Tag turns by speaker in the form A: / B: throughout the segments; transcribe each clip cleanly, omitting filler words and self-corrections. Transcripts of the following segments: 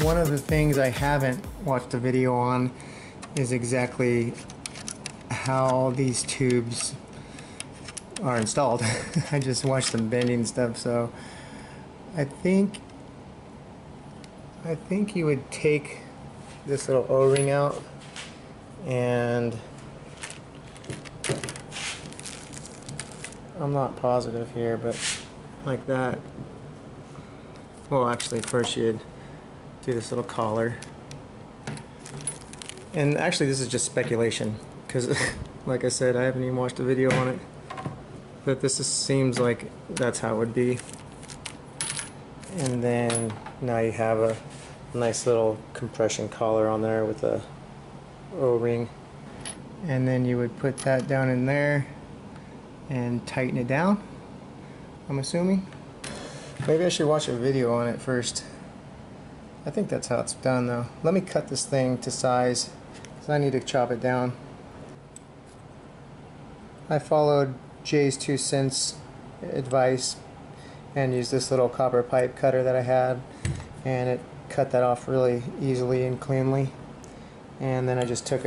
A: one of the things I haven't watched a video on is exactly how these tubes are installed. I just watched them bending stuff, so I think you would take this little O-ring out and I'm not positive here, but like that. Well, actually first you'd do this little collar, and actually this is just speculation because like I said, I haven't even watched a video on it, but this just seems like that's how it would be. And then now you have a nice little compression collar on there with a O-ring, and then you would put that down in there and tighten it down, I'm assuming. Maybe I should watch a video on it first. I think that's how it's done though. Let me cut this thing to size because I need to chop it down. I followed Jay's 2 cents advice and used this little copper pipe cutter that I had, and it cut that off really easily and cleanly. And then I just took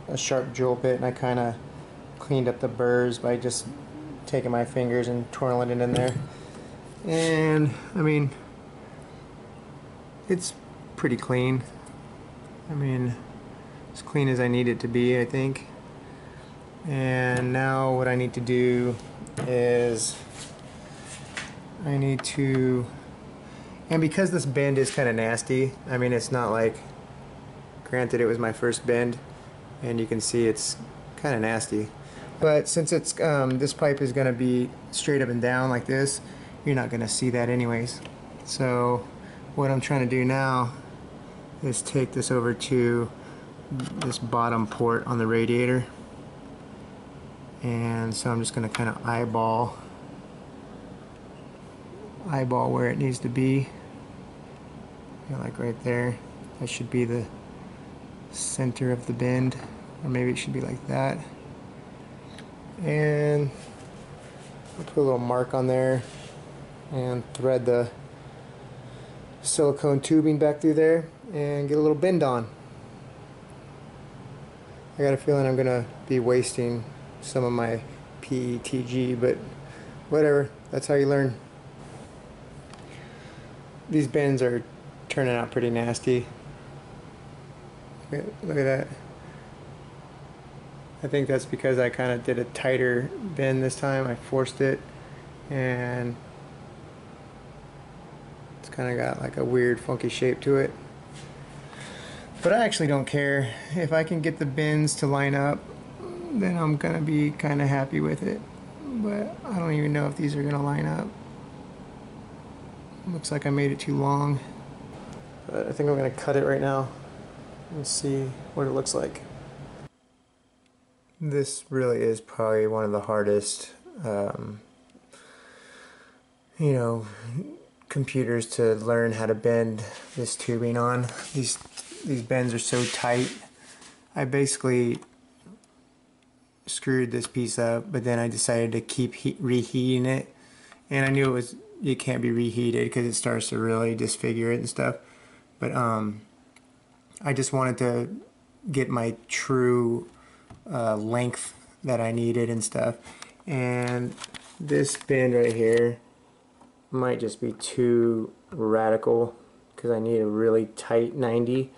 A: a sharp drill bit and I kind of cleaned up the burrs by just taking my fingers and twirling it in there. And I mean, it's pretty clean. I mean, as clean as I need it to be, I think. And now what I need to do is I need to, and because this bend is kind of nasty, I mean, it's not like, granted it was my first bend and you can see it's kind of nasty, but since it's this pipe is going to be straight up and down like this, you're not going to see that anyways. So what I'm trying to do now is take this over to this bottom port on the radiator, and so I'm just going to kind of eyeball where it needs to be. Like right there, that should be the center of the bend, or maybe it should be like that. And I'll put a little mark on there and thread the silicone tubing back through there and get a little bend on. I got a feeling I'm gonna be wasting some of my PETG, but whatever, that's how you learn. These bends are turning out pretty nasty. Look at that. I think that's because I kind of did a tighter bend this time. I forced it and it's kind of got like a weird funky shape to it. But I actually don't care. If I can get the bends to line up, then I'm gonna be kind of happy with it. But I don't even know if these are gonna line up. Looks like I made it too long. But I think I'm gonna cut it right now and see what it looks like. This really is probably one of the hardest, you know, computers to learn how to bend this tubing on. These bends are so tight. I basically screwed this piece up, but then I decided to keep reheating it, and I knew it can't be reheated because it starts to really disfigure it and stuff. But I just wanted to get my true length that I needed and stuff, and this bend right here might just be too radical because I need a really tight 90.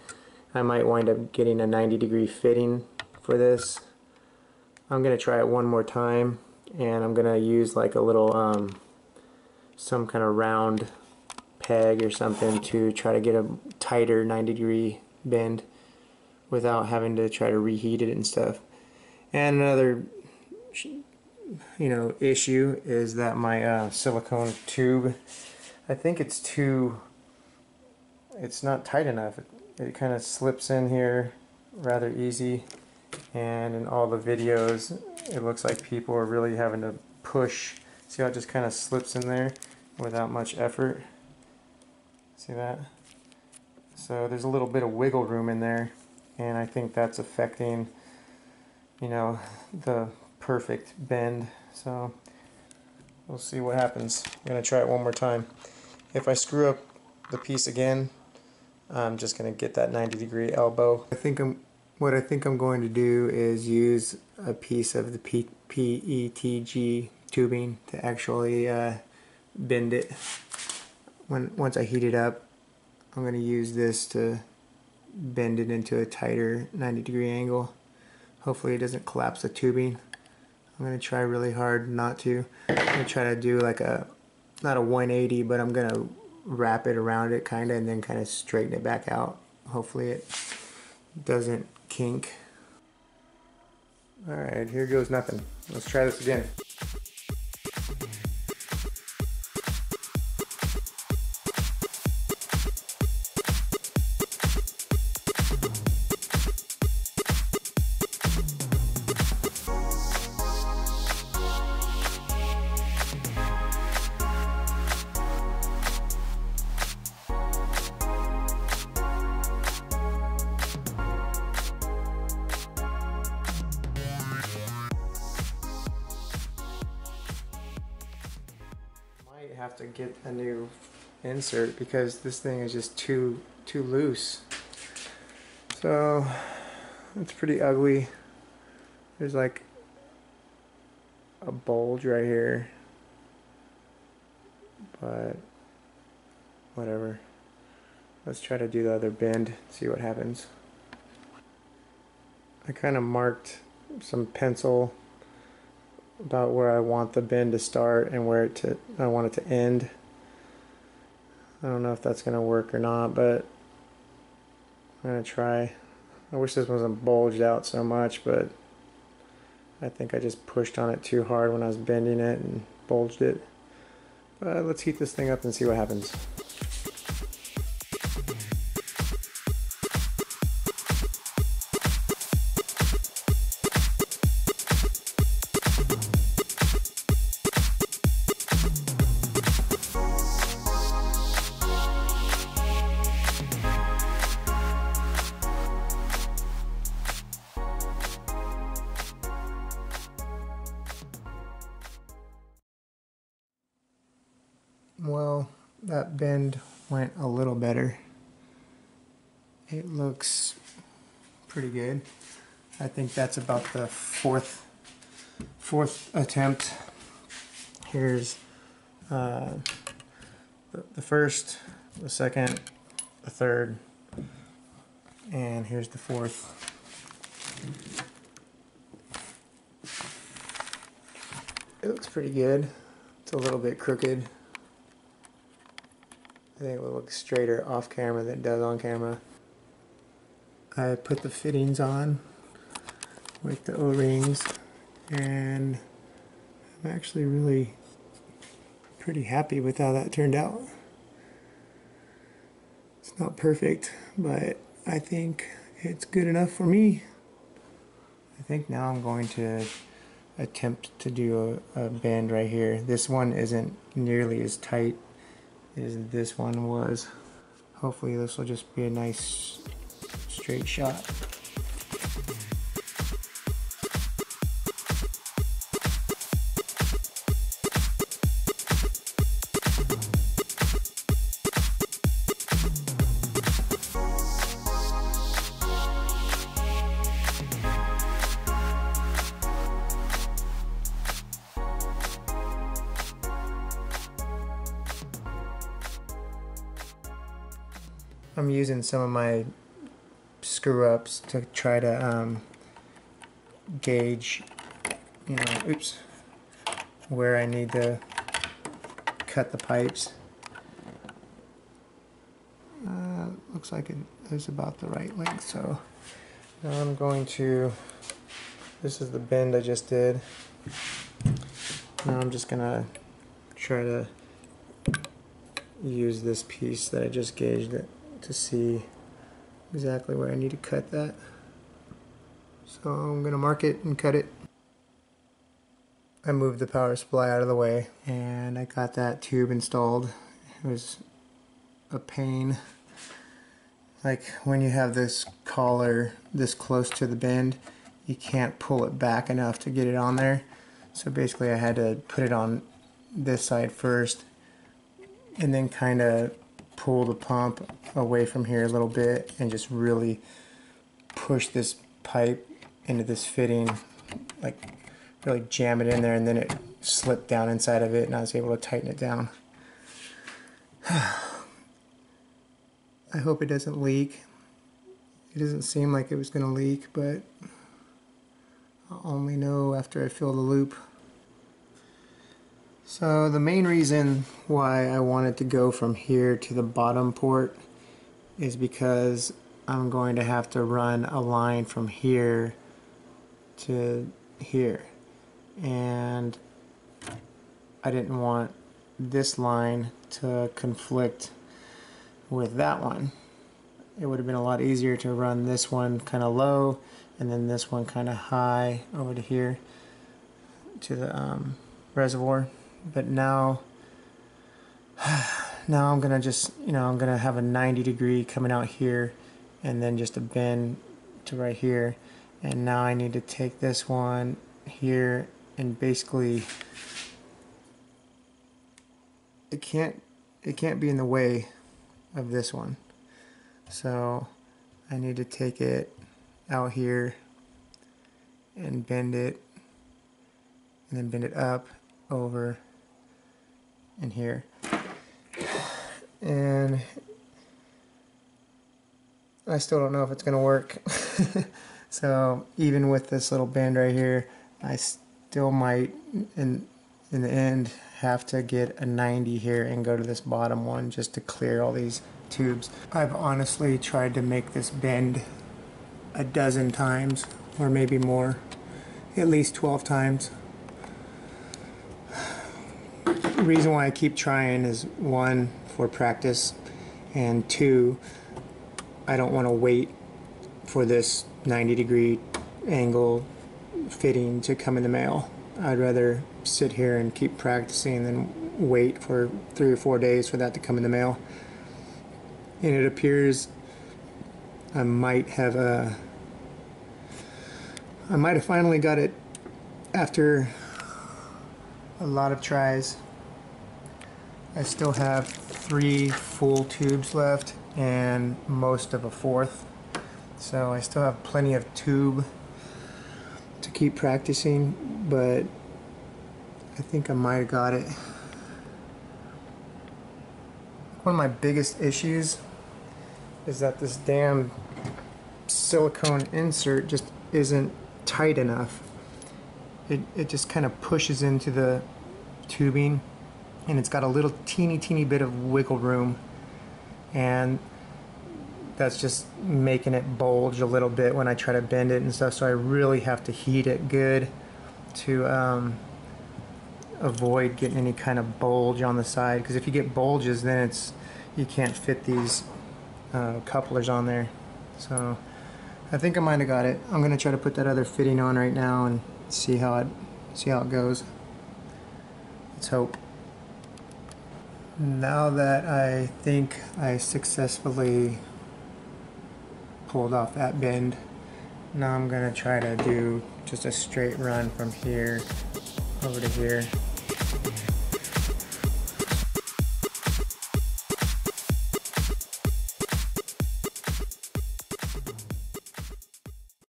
A: I might wind up getting a 90-degree fitting for this. I'm gonna try it one more time, and I'm gonna use like a little some kind of round peg or something to try to get a tighter 90-degree bend without having to try to reheat it and stuff. And another, you know, issue is that my silicone tube, I think it's not tight enough. It kind of slips in here rather easy, and in all the videos it looks like people are really having to push. See how it just kind of slips in there without much effort? See that? So there's a little bit of wiggle room in there, and I think that's affecting, you know, the perfect bend. So we'll see what happens. I'm going to try it one more time. If I screw up the piece again, I'm just going to get that 90-degree elbow. What I think I'm going to do is use a piece of the PETG tubing to actually bend it. Once I heat it up, I'm going to use this to bend it into a tighter 90-degree angle. Hopefully it doesn't collapse the tubing. I'm going to try really hard not to. I'm going to try to do like not a 180, but I'm going to wrap it around it kind of and then kind of straighten it back out. Hopefully it doesn't kink. Alright, here goes nothing. Let's try this again. Have to get a new insert because this thing is just too loose. So it's pretty ugly. There's like a bulge right here, but whatever. Let's try to do the other bend, see what happens. I kind of marked some pencil about where I want the bend to start and where I want it to end. I don't know if that's going to work or not, but I'm going to try. I wish this wasn't bulged out so much, but I think I just pushed on it too hard when I was bending it and bulged it. But let's heat this thing up and see what happens. Well, that bend went a little better. It looks pretty good. I think that's about the fourth attempt. Here's the first, the second, the third, and here's the fourth. It looks pretty good. It's a little bit crooked. I think it will look straighter off camera than it does on camera. I put the fittings on with the O-rings, and I'm actually really pretty happy with how that turned out. It's not perfect, but I think it's good enough for me. I think now I'm going to attempt to do a bend right here. This one isn't nearly as tight as this one was. Hopefully this will just be a nice straight shot. I'm using some of my screw-ups to try to gauge, where I need to cut the pipes. Looks like it is about the right length, so now I'm going to, this is the bend I just did. Now I'm just gonna try to use this piece that I just gauged it to see exactly where I need to cut that. So I'm going to mark it and cut it. I moved the power supply out of the way and I got that tube installed. It was a pain. Like when you have this collar this close to the bend, you can't pull it back enough to get it on there. So basically I had to put it on this side first and then kind of pull the pump away from here a little bit and just really push this pipe into this fitting, like really jam it in there, and then it slipped down inside of it and I was able to tighten it down. I hope it doesn't leak. It doesn't seem like it was going to leak, but I'll only know after I fill the loop. So the main reason why I wanted to go from here to the bottom port is because I'm going to have to run a line from here to here, and I didn't want this line to conflict with that one. It would have been a lot easier to run this one kind of low and then this one kind of high over to here to the reservoir. But now I'm gonna just, I'm gonna have a 90-degree coming out here and then just a bend to right here. And now I need to take this one here and basically it can't be in the way of this one. So I need to take it out here and bend it, and then bend it up, over, and here. And I still don't know if it's going to work. So even with this little bend right here, I still might, in the end, have to get a 90 here and go to this bottom one just to clear all these tubes. I've honestly tried to make this bend a dozen times, or maybe more, at least 12 times. The reason why I keep trying is, one, for practice, and two, I don't want to wait for this 90-degree angle fitting to come in the mail. I'd rather sit here and keep practicing than wait for 3 or 4 days for that to come in the mail. And it appears I might have finally got it after a lot of tries. I still have 3 full tubes left and most of a 4th. So I still have plenty of tube to keep practicing, but I think I might have got it. One of my biggest issues is that this damn silicone insert just isn't tight enough. It just kind of pushes into the tubing, and it's got a little teeny bit of wiggle room, and that's just making it bulge a little bit when I try to bend it and stuff. So I really have to heat it good to avoid getting any kind of bulge on the side, because if you get bulges, then you can't fit these couplers on there. So I think I might have got it. I'm gonna try to put that other fitting on right now and see how it goes. Let's hope. Now that I think I successfully pulled off that bend, now I'm gonna try to do just a straight run from here over to here.